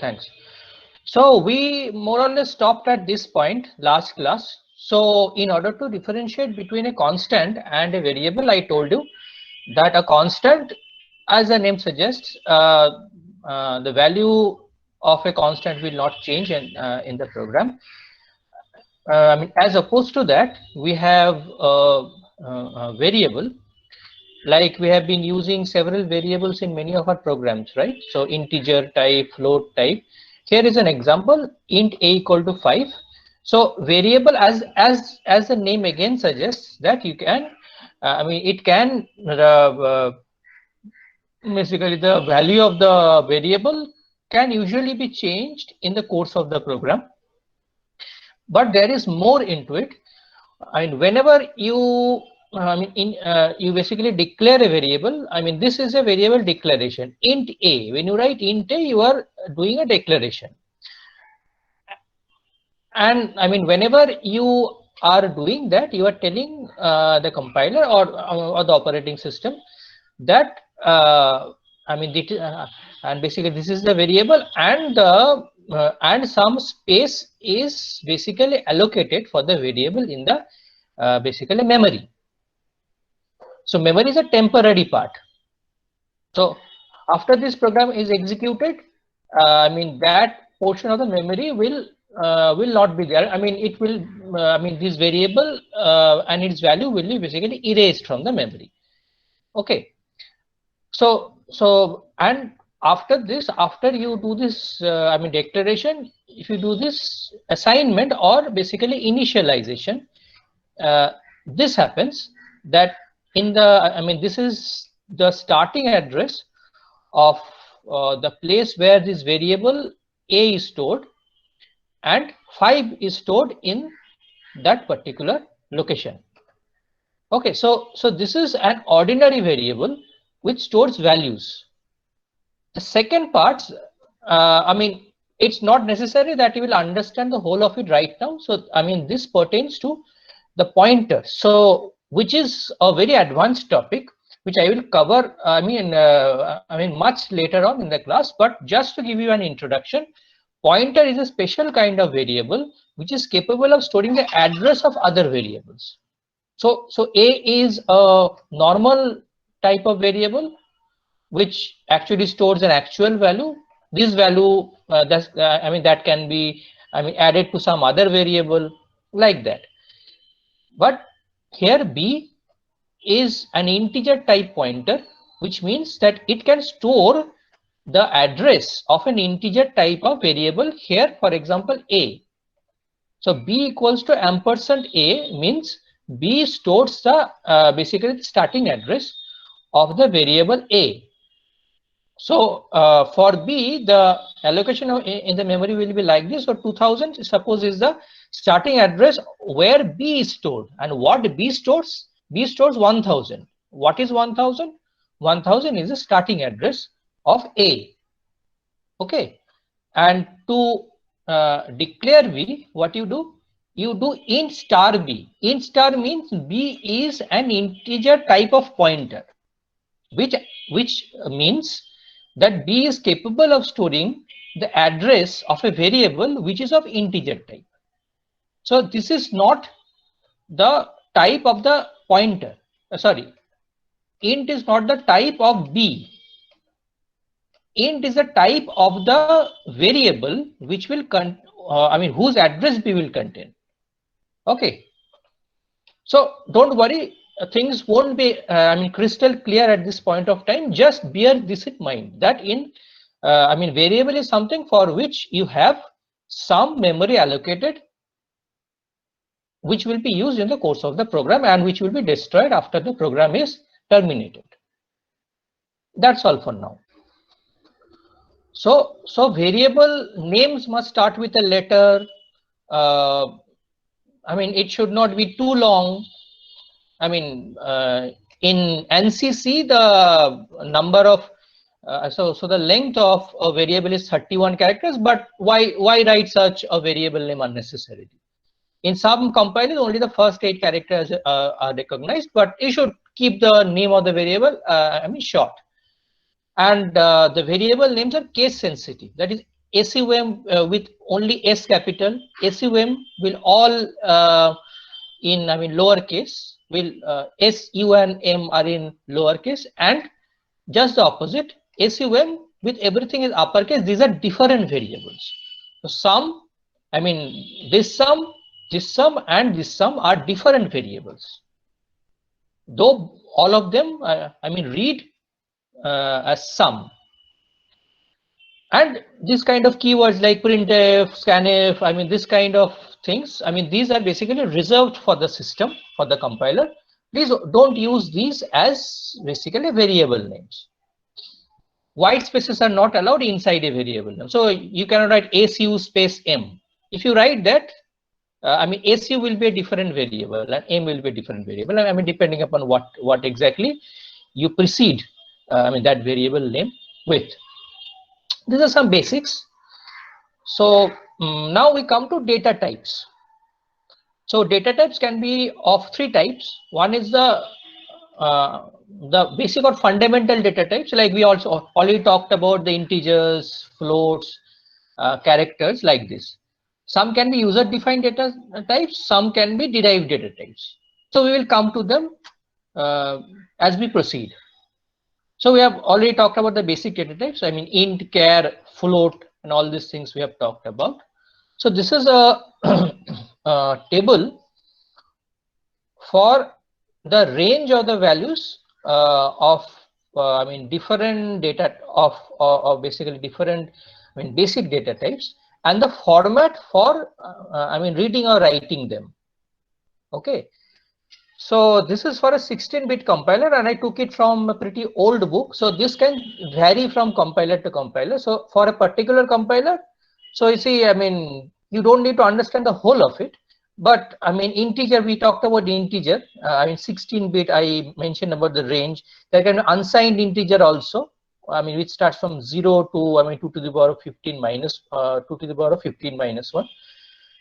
Thanks. So we more or less stopped at this point last class. So in order to differentiate between a constant and a variable, I told you that a constant, as the name suggests, the value of a constant will not change in the program. I mean, as opposed to that, we have a variable. Like we have been using several variables in many of our programs, right? So integer type, float type. Here is an example: int a equal to 5. So variable, as the name again suggests, that you can, I mean, it can basically the value of the variable can usually be changed in the course of the program, but there is more into it. I mean, whenever you, you basically declare a variable. I mean, this is a variable declaration. Int a. When you write int a, you are doing a declaration. And I mean, whenever you are doing that, you are telling the compiler or the operating system that and basically this is the variable, and the and some space is basically allocated for the variable in the basically memory. So memory is a temporary part. So after this program is executed, I mean, that portion of the memory will not be there. I mean, it will, this variable and its value will be basically erased from the memory. Okay. So and after this, after you do this, declaration, if you do this assignment or basically initialization, this happens that in the, this is the starting address of the place where this variable a is stored, and 5 is stored in that particular location. Okay, so this is an ordinary variable which stores values. The second part, it's not necessary that you will understand the whole of it right now. So this pertains to the pointer, so which is a very advanced topic which I will cover much later on in the class. But just to give you an introduction, pointer is a special kind of variable which is capable of storing the address of other variables. So a is a normal type of variable which actually stores an actual value. This value that can be added to some other variable, like that. But here b is an integer type pointer, which means that it can store the address of an integer type of variable. Here, for example, a. So b equals to ampersand a means b stores the basically the starting address of the variable a. So for b, the allocation in the memory will be like this. So 2000, suppose, is the starting address where b is stored. And what b stores? B stores 1000. What is 1000? 1000 is the starting address of a. Okay. And to declare b, what you do? You do int star b. Int star means b is an integer type of pointer, which means that b is capable of storing the address of a variable which is of integer type. So this is not the type of the pointer. Sorry, int is not the type of b. Int is the type of the variable which will whose address b will contain. Okay. So don't worry, things won't be crystal clear at this point of time. Just bear this in mind, that in variable is something for which you have some memory allocated, which will be used in the course of the program and which will be destroyed after the program is terminated. That's all for now. So variable names must start with a letter. It should not be too long. In NCC, the number of so the length of a variable is 31 characters. But why write such a variable name unnecessarily? In some compilers, only the first 8 characters are recognized, but you should keep the name of the variable short. And the variable names are case sensitive. That is, SUM with only S capital. SUM will all in lowercase. Will S, U, and M are in lowercase, and just the opposite. SUM with everything is uppercase. These are different variables. So sum, this sum, and this sum are different variables. Though all of them, read as sum. And this kind of keywords like printf, scanf, this kind of things, these are basically reserved for the system, for the compiler. Please don't use these as basically variable names. White spaces are not allowed inside a variable name. So you cannot write SU space M. If you write that, SU will be a different variable and M will be a different variable. Depending upon what exactly you precede that variable name with. These are some basics. So now we come to data types. So data types can be of three types. One is the basic or fundamental data types, like we also already talked about the integers, floats, characters, like this. Some can be user defined data types, some can be derived data types. So we will come to them as we proceed. So we have already talked about the basic data types. Int, char, float, and all these things we have talked about. So this is a, a table for the range of the values of different data of basically different basic data types, and the format for reading or writing them. Okay. So this is for a 16-bit compiler, and I took it from a pretty old book. So this can vary from compiler to compiler. So for a particular compiler, so you see, you don't need to understand the whole of it. But integer, we talked about the integer. 16-bit, I mentioned about the range. There can be unsigned integer also. Which starts from 0 to 2 to the power of 15 minus 2 to the power of 15 minus 1.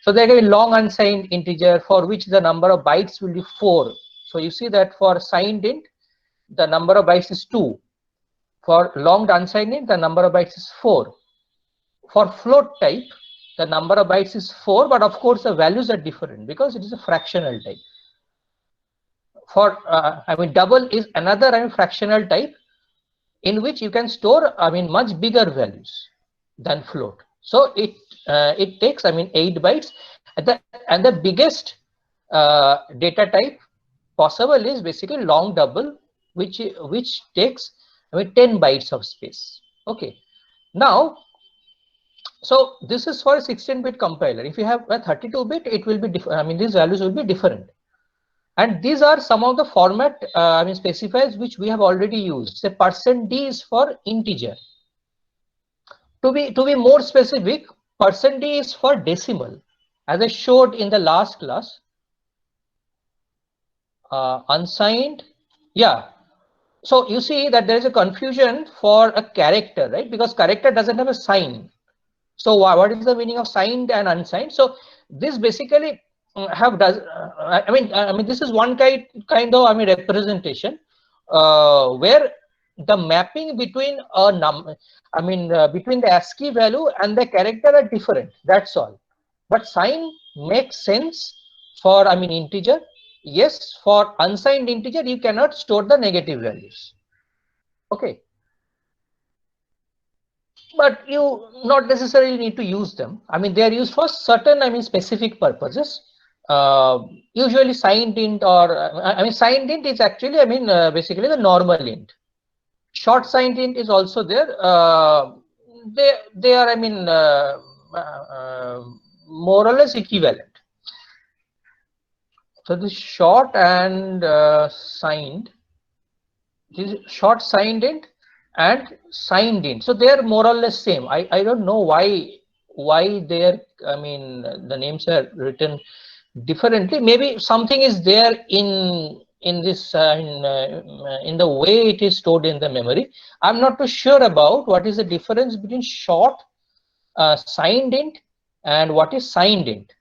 So there can be long unsigned integer for which the number of bytes will be 4. So you see that for signed int, the number of bytes is 2. For long unsigned int, the number of bytes is 4. For float type, the number of bytes is 4, but of course the values are different because it is a fractional type. For double is another fractional type in which you can store much bigger values than float. So it takes 8 bytes, and the biggest data type possible is basically long double, which takes 10 bytes of space. Okay. Now, so this is for a 16-bit compiler. If you have a 32-bit, it will be different. These values will be different. And these are some of the format specifiers which we have already used. Say %d is for integer. To be more specific, %d is for decimal. As I showed in the last class, unsigned, yeah. So you see that there is a confusion for a character, right? Because character doesn't have a sign. So what is the meaning of signed and unsigned? So this basically this is one kind of representation where the mapping between a between the ASCII value and the character are different. That's all. But sign makes sense for integer. Yes, for unsigned integer you cannot store the negative values. Okay. But you not necessarily need to use them. They are used for certain specific purposes. Usually signed int or signed int is actually basically the normal int. Short signed int is also there. They are more or less equivalent. So this short and signed, this short signed int and signed int, so they are more or less same. I don't know why they're the names are written differently. Maybe something is there in this in the way it is stored in the memory. I'm not too sure about what is the difference between short signed int and what is signed int.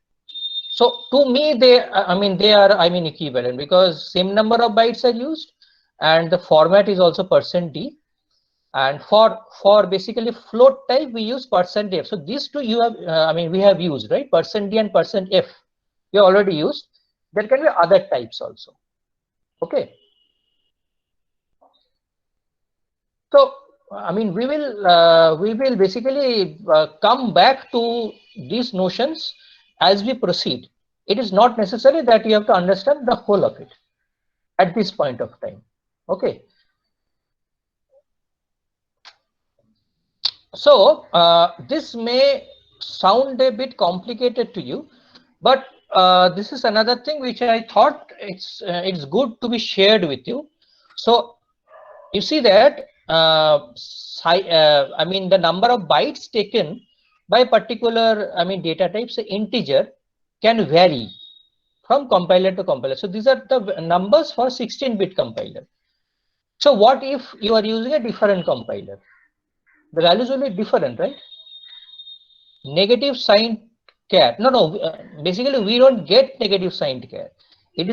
So to me they are equivalent because same number of bytes are used and the format is also %d. And for basically float type, we use %f. So these two you have, we have used, right? %d and %f. We already used. There can be other types also. Okay. So we will basically come back to these notions as we proceed. It is not necessary that you have to understand the whole of it at this point of time. Okay. So this may sound a bit complicated to you, but this is another thing which I thought it's good to be shared with you. So you see that the number of bytes taken by particular data type, say integer, can vary from compiler to compiler. So these are the numbers for 16-bit compiler. So what if you are using a different compiler? The values will be different, right? Negative signed char. Basically we don't get negative signed char. It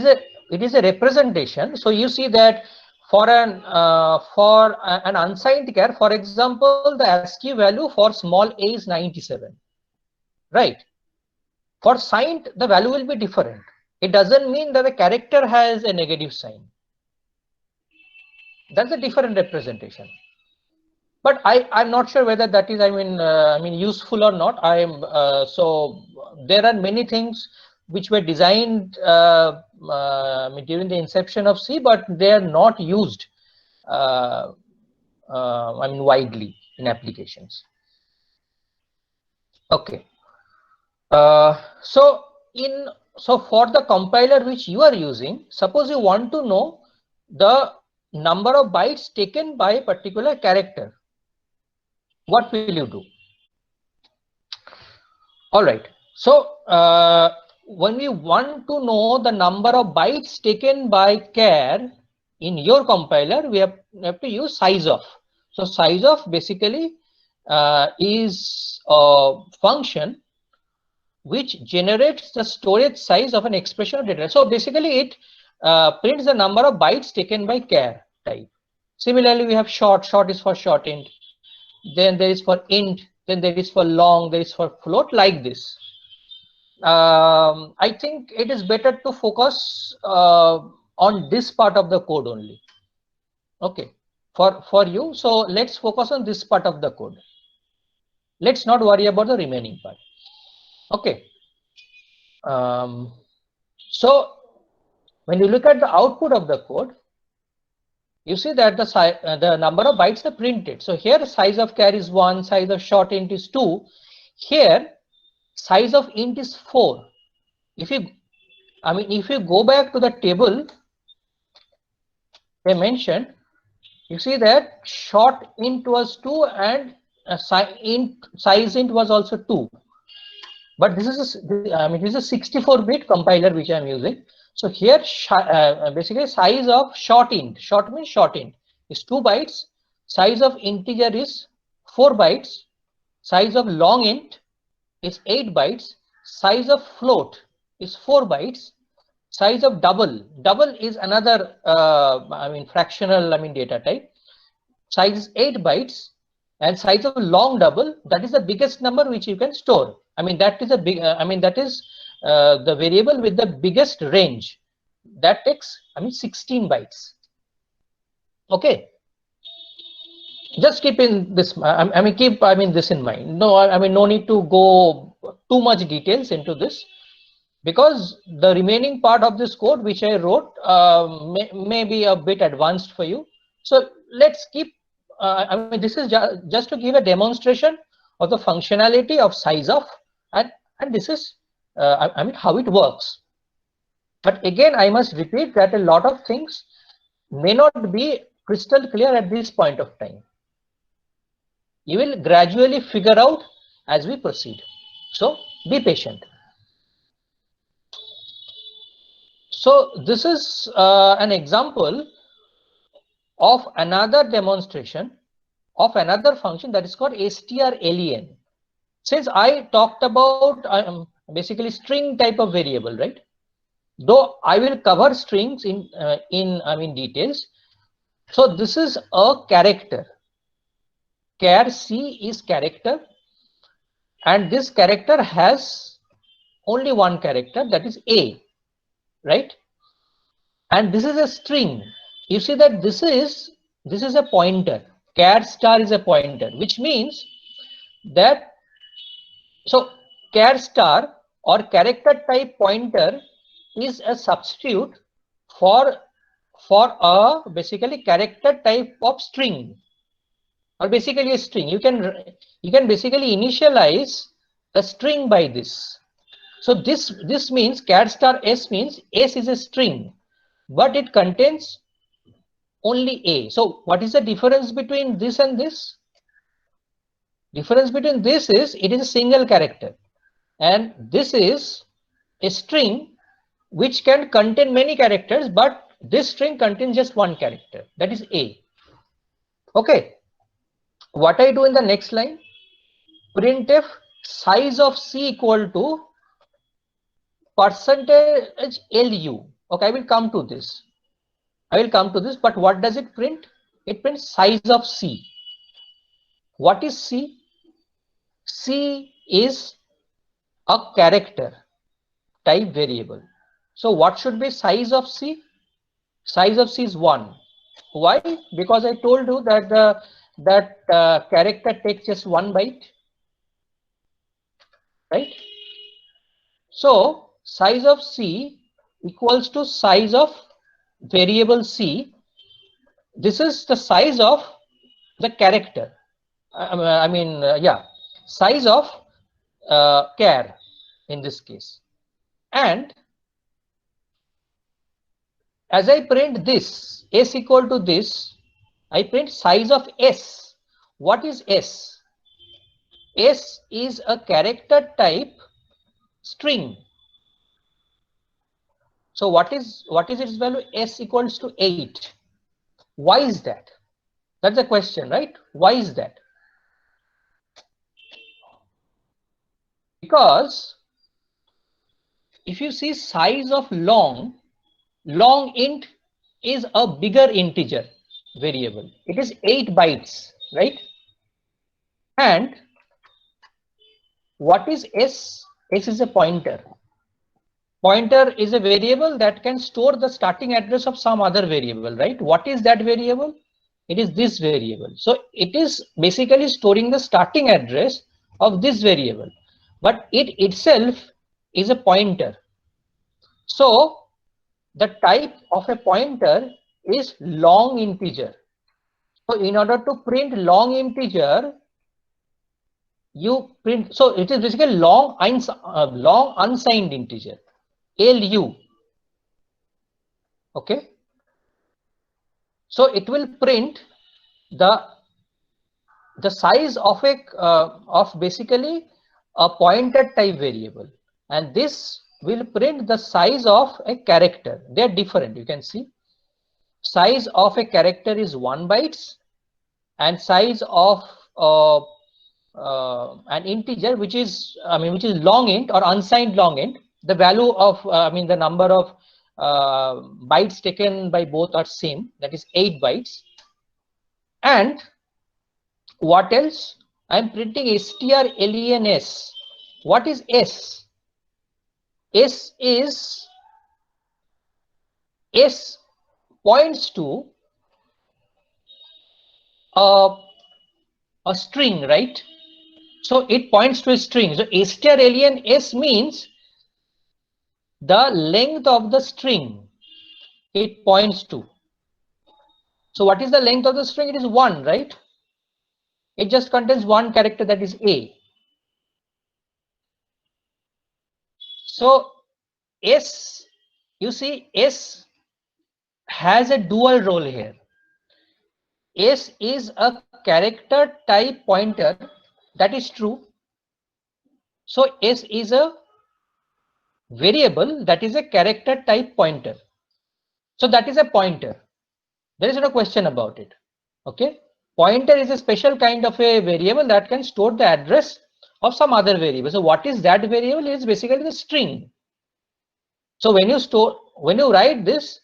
is a representation. So you see that for an unsigned char, for example, the ASCII value for small a is 97, right? For signed, the value will be different. It doesn't mean that the character has a negative sign. That's a different representation. But I'm not sure whether that is useful or not. So there are many things which were designed during the inception of C, but they are not used widely in applications. Okay. So for the compiler which you are using, suppose you want to know the number of bytes taken by a particular character. What will you do? All right. So when we want to know the number of bytes taken by char in your compiler, we have to use size of. So size of basically is a function which generates the storage size of an expression of data. So basically it prints the number of bytes taken by char type. Similarly, we have short. Short is for short int. Then there is for int, then there is for long, there is for float, like this. I think it is better to focus on this part of the code only. Okay, for you. So let's focus on this part of the code. Let's not worry about the remaining part. Okay. So when you look at the output of the code, you see that the number of bytes are printed. So here size of char is 1, size of short int is 2. Here size of int is 4. If you go back to the table they mentioned, you see that short int was 2 and size int was also 2. But this is this is a 64-bit compiler which I am using. So here basically size of short int, short means short int, is 2 bytes. Size of integer is 4 bytes. Size of long int is 8 bytes. Size of float is 4 bytes. Size of double is another fractional data type. Size is 8 bytes. And size of long double, that is the biggest number which you can store. That is a big that is the variable with the biggest range. That takes 16 bytes. Okay, just keep in this this in mind. No need to go too much details into this, because the remaining part of this code which I wrote may be a bit advanced for you. So let's keep this is just to give a demonstration of the functionality of size of, and this is how it works. But again, I must repeat that a lot of things may not be crystal clear at this point of time. You will gradually figure out as we proceed. So be patient. So this is an example of another demonstration of another function that is called strlen. Since I talked about basically string type of variable, right? Though I will cover strings in details. So this is a character. char C is character, and this character has only one character, that is A, right? And this is a string. You see that this is a pointer. Char star is a pointer, which means that, so char star or character type pointer is a substitute for a basically character type of string, or basically a string. You can basically initialize a string by this. So this means char star S means S is a string, but it contains only A. So what is the difference between this and this? Difference between this is it is a single character, and this is a string which can contain many characters, but this string contains just one character, that is A. Okay. What I do in the next line, printf size of C equal to percentage LU. Okay, I will come to this. But what does it print? It prints size of C. What is C? C is a character type variable. So what should be size of C? Size of C is 1. Why? Because I told you that character takes just 1 byte, right? So size of C equals to size of variable C. This is the size of the character. Size of char in this case. And as I print this, S equal to this, I print size of S. What is S? S is a character type string. So what is its value? S equals to 8. Why is that? That's the question, right? Why is that? Because if you see size of long int is a bigger integer variable. It is 8 bytes, right? And what is S? S is a pointer. Pointer is a variable that can store the starting address of some other variable, right? What is that variable? It is this variable. So it is basically storing the starting address of this variable, but it itself is a pointer. So the type of a pointer is long integer. So in order to print long integer, you print, so it is basically long unsigned integer, LU. Okay. So it will print the size of a of basically a pointer type variable, and this will print the size of a character. They are different. You can see size of a character is 1 bytes, and size of an integer which is long int or unsigned long int, the value of the number of bytes taken by both are same, that is 8 bytes. And what else? I'm printing strlen. What is S? S points to a string, right? So it points to a string. So strlen S means the length of the string it points to. So what is the length of the string? It is 1, right? It just contains one character, that is A. So S, you see, S has a dual role here. S is a character type pointer, that is true. So S is a variable that is a character type pointer. So that is a pointer. There is no question about it. Okay. Pointer is a special kind of a variable that can store the address of some other variable. So what is that variable? It is basically the string. So when you write this,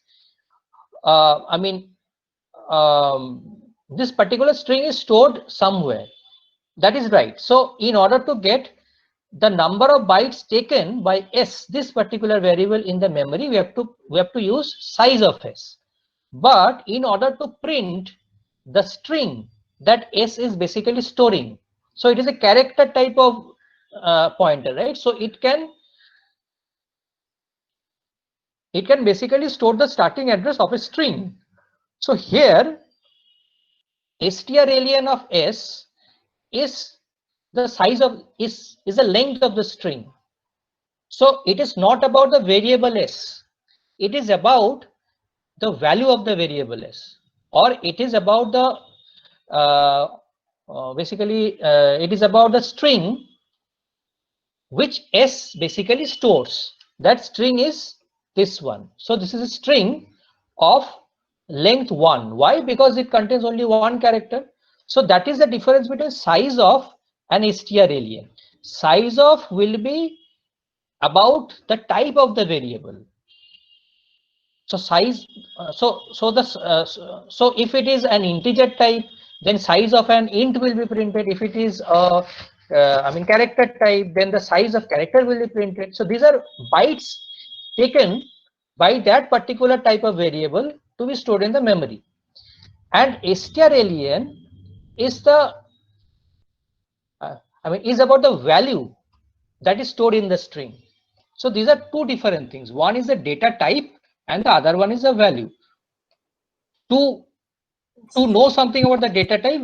this particular string is stored somewhere. That is right. So in order to get the number of bytes taken by s, this particular variable in the memory, we have to use size of s. But in order to print the string that s is basically storing, so it is a character type of pointer, right? So it can basically store the starting address of a string. So here strlen of s is the size of is the length of the string. So it is not about the variable s, it is about the value of the variable s, or it is about the it is about the string which s basically stores. That string is this one. So this is a string of length 1. Why? Because it contains only one character. So that is the difference between size of and strlen. Size of will be about the type of the variable. So size, so if it is an integer type, then size of an int will be printed. If it is character type, then the size of character will be printed. So these are bytes taken by that particular type of variable to be stored in the memory. And strlen is the is about the value that is stored in the string. So these are two different things. One is the data type and the other one is the value. To know something about the data type,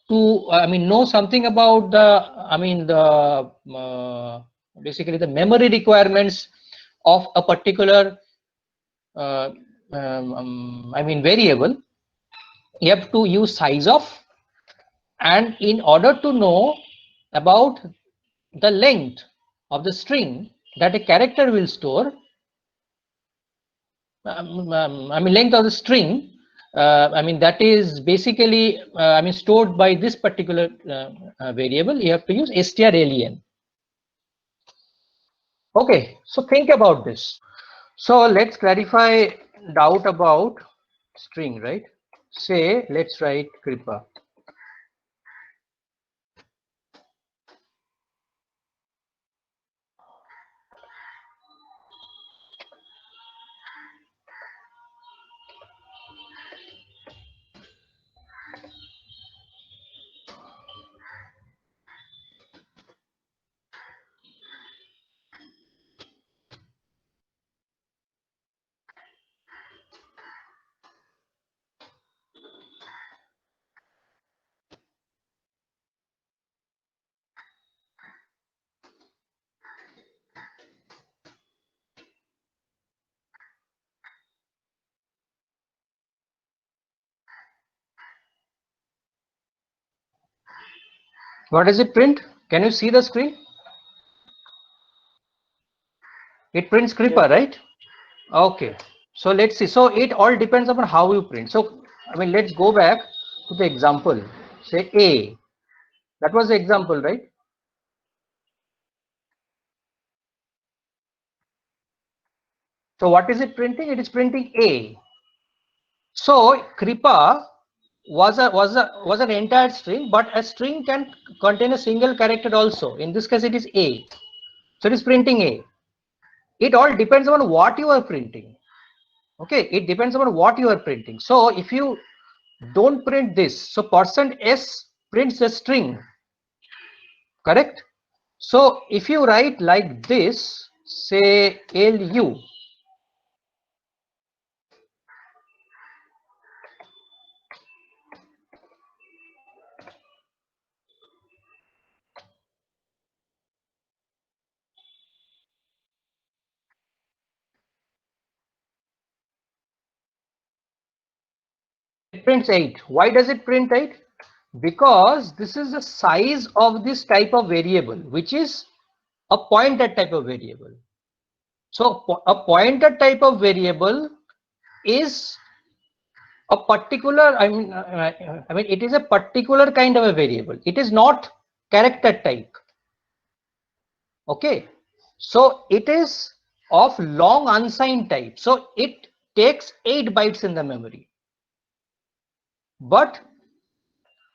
know something about basically the memory requirements of a particular variable, you have to use size of. And in order to know about the length of the string that a character will store, length of the string, that is basically stored by this particular variable, you have to use strlen. Okay, so think about this. So let's clarify doubt about string, right? Say let's write Kripa. What does it print? Can you see the screen? It prints Kripa, right? Okay. So let's see. So it all depends upon how you print. So let's go back to the example. Say A. That was the example, right? So what is it printing? It is printing A. So Kripa was an entire string, but a string can contain a single character also. In this case, it is A. So it is printing A. It all depends on what you are printing. Okay, it depends on what you are printing. So if you don't print this, so %s prints the string, correct? So if you write like this, say lu, it prints 8. Why does it print 8? Because this is the size of this type of variable, which is a pointer type of variable. So a pointer type of variable is a particular, it is a particular kind of a variable. It is not character type. Okay, so it is of long unsigned type. So it takes 8 bytes in the memory. But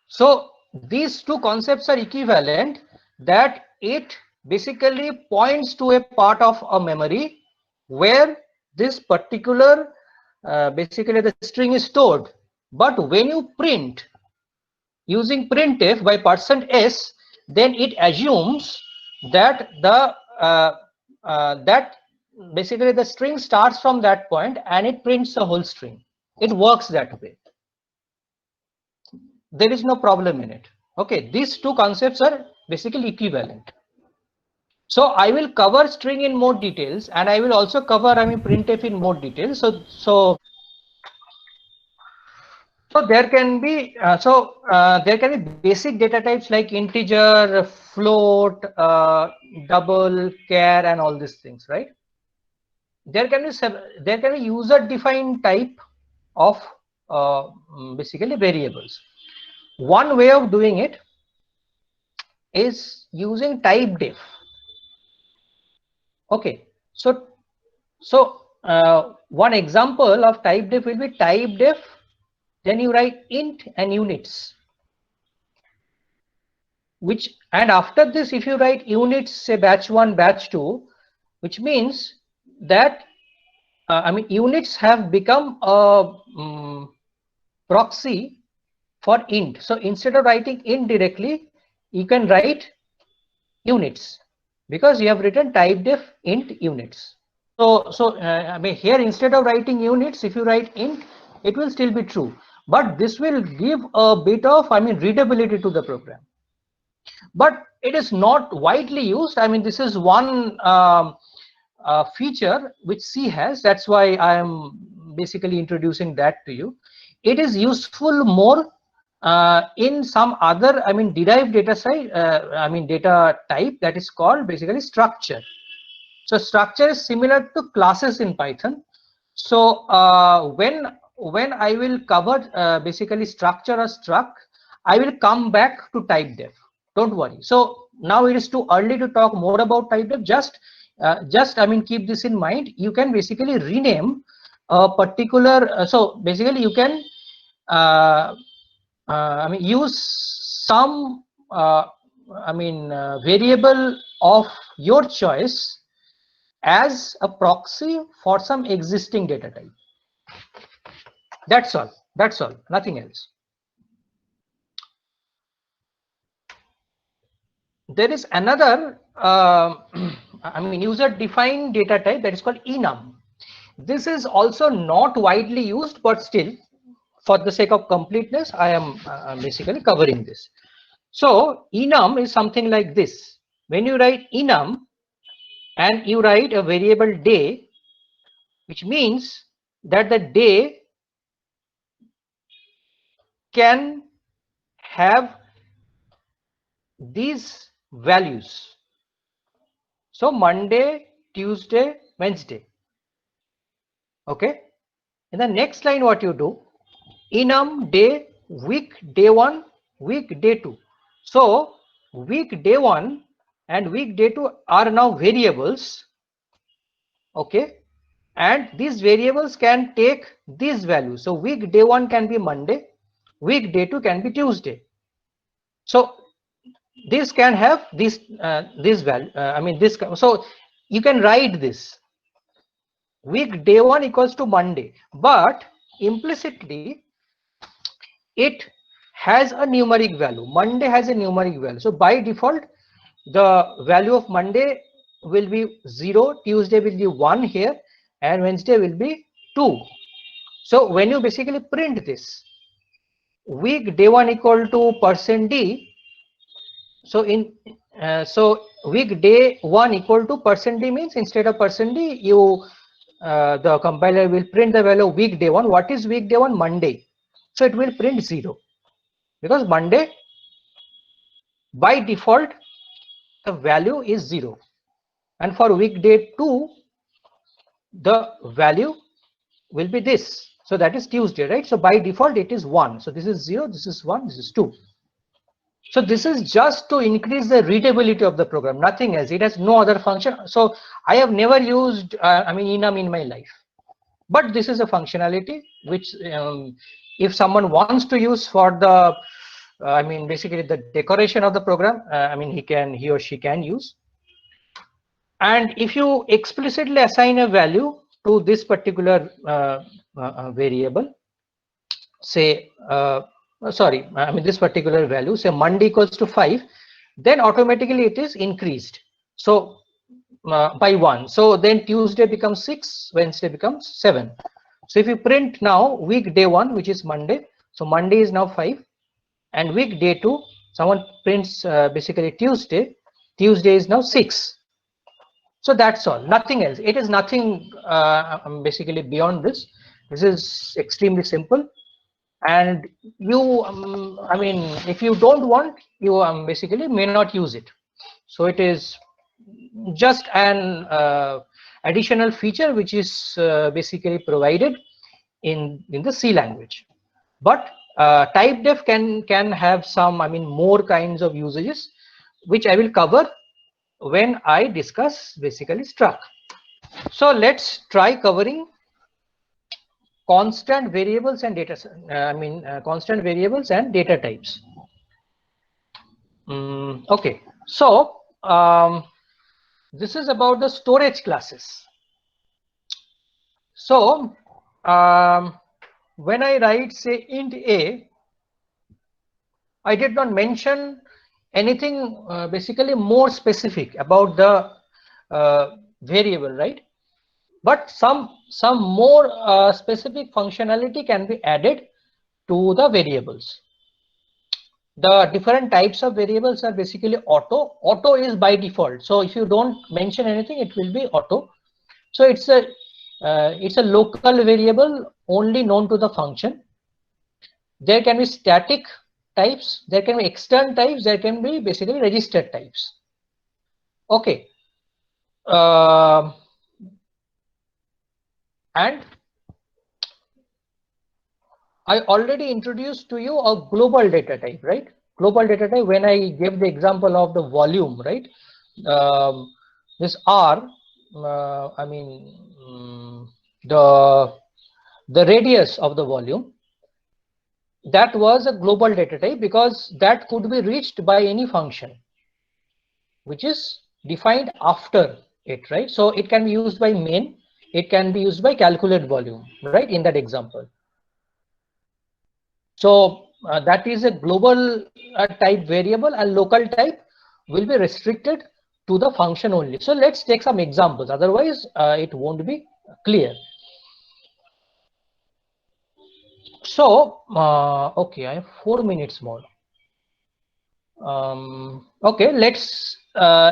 so these two concepts are equivalent, that it basically points to a part of a memory where this particular basically the string is stored. But when you print using printf by %s, then it assumes that that basically the string starts from that point and it prints the whole string. It works that way. There is no problem in it. Okay, these two concepts are basically equivalent. So I will cover string in more details, and I will also cover printf in more details. So there can be there can be basic data types like integer, float, double, char, and all these things, right? There can be user defined type of basically variables. One way of doing it is using typedef. Okay, so one example of typedef will be typedef, then you write int and units, and after this if you write units, say batch 1, batch 2, which means that units have become a proxy for int. So instead of writing int directly, you can write units, because you have written typedef int units. So here instead of writing units, if you write int, it will still be true, but this will give a bit of readability to the program. But it is not widely used. This is one feature which C has. That's why I am basically introducing that to you. It is useful more in some other derived data side data type, that is called basically structure. So structure is similar to classes in Python. So when I will cover basically structure or struct, I will come back to typedef. Don't worry. So now it is too early to talk more about typedef. Just keep this in mind. You can basically rename a particular. So basically you can use some variable of your choice as a proxy for some existing data type. That's all. That's all. Nothing else. There is another user-defined data type that is called enum. This is also not widely used, but still, for the sake of completeness, I am basically covering this. So enum is something like this. When you write enum and you write a variable day, which means that the day can have these values. So Monday, Tuesday, Wednesday. Okay. In the next line, what you do, enum day, week day 1, week day 2. So week day 1 and week day 2 are now variables. Okay. And these variables can take these values. So week day 1 can be Monday, week day 2 can be Tuesday. So this can have this value. So you can write this week day 1 equals to Monday, but implicitly it has a numeric value. Monday has a numeric value. So by default, the value of Monday will be 0, Tuesday will be 1 here, and Wednesday will be 2. So when you basically print this, week day 1 equal to %d. So week day 1 equal to %d means instead of %d, you the compiler will print the value of week day 1. What is week day 1? Monday. So it will print 0, because Monday by default the value is 0, and for weekday 2 the value will be this. So that is Tuesday, right? So by default it is 1. So this is 0, this is 1, this is 2. So this is just to increase the readability of the program, nothing else. It has no other function. So I have never used enum in my life, but this is a functionality which if someone wants to use for the I mean basically the decoration of the program, I mean he or she can use. And if you explicitly assign a value to this particular variable, say sorry, I mean this particular value, say Monday equals to 5, then automatically it is increased, so by 1. So then Tuesday becomes 6, Wednesday becomes 7. So if you print now week day 1, which is Monday, so Monday is now 5, and week day 2, someone prints basically Tuesday is now 6. So that's all, nothing else. It is nothing basically beyond this. This is extremely simple. And you I mean if you don't want, you basically may not use it. So it is just an additional feature which is basically provided in the C language. But typedef can have some, I mean, more kinds of usages, which I will cover when I discuss basically struct. So let's try covering constant variables and data. Constant variables and data types. Okay, so this is about the storage classes. So when I write say int a, I did not mention anything basically more specific about the variable, right? But some more specific functionality can be added to the variables. The different types of variables are basically auto. Auto is by default. So if you don't mention anything, it will be auto. So it's a local variable only known to the function. There can be static types, there can be external types, there can be basically registered types. Okay. And I already introduced to you a global data type, right? Global data type, when I gave the example of the volume, right? This R, I mean, the radius of the volume, that was a global data type because that could be reached by any function which is defined after it, right? So it can be used by main, it can be used by calculate volume, right, in that example. So that is a global type variable, and local type will be restricted to the function only. So let's take some examples, otherwise it won't be clear. So okay, I have 4 minutes more. Okay, let's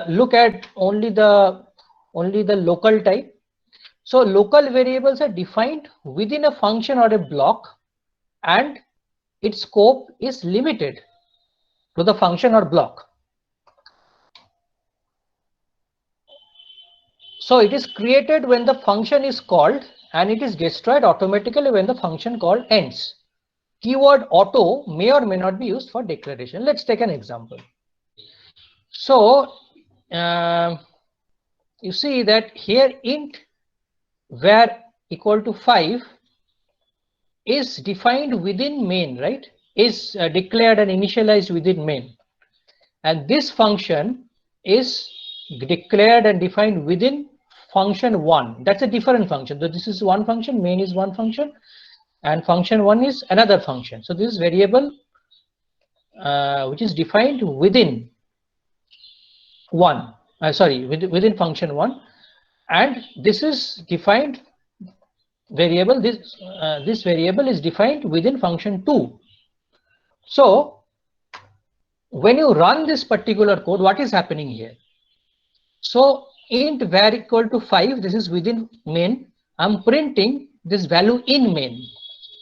look at only the local type. So local variables are defined within a function or a block, and its scope is limited to the function or block. So it is created when the function is called, and it is destroyed automatically when the function call ends. Keyword auto may or may not be used for declaration. Let's take an example. So you see that here int var equal to 5 is defined within main, right? Is declared and initialized within main, and this function is declared and defined within function 1. That's a different function. So this is one function, main is one function, and function 1 is another function. So this variable which is defined within within function 1, and this is defined variable, this variable is defined within function 2. So when you run this particular code, what is happening here? So int var equal to 5, this is within main. I'm printing this value in main.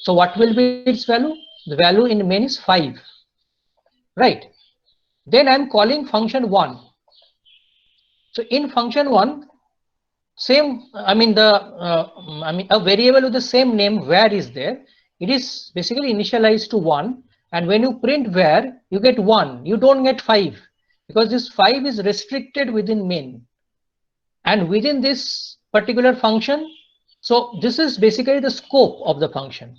So what will be its value? The value in main is 5, right? Then I'm calling function 1. So in function 1, same, I mean a variable with the same name var is there. It is basically initialized to 1, and when you print var, you get 1. You don't get 5 because this 5 is restricted within main and within this particular function. So this is basically the scope of the function.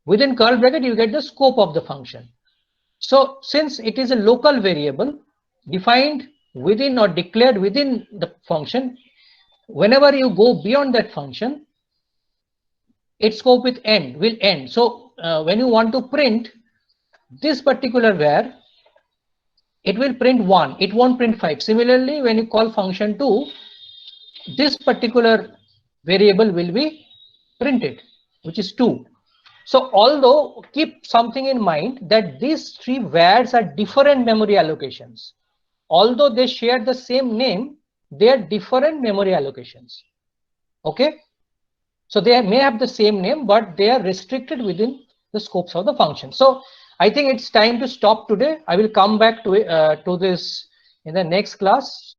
Within curly bracket, you get the scope of the function. So since it is a local variable defined within or declared within the function, whenever you go beyond that function, its scope will end. So when you want to print this particular var, it will print 1, it won't print 5. Similarly, when you call function 2, this particular variable will be printed, which is 2. So although keep something in mind that these three vars are different memory allocations. Although they share the same name, they are different memory allocations. Okay. So they may have the same name, but they are restricted within the scopes of the function. So I think it's time to stop today. I will come back to this in the next class.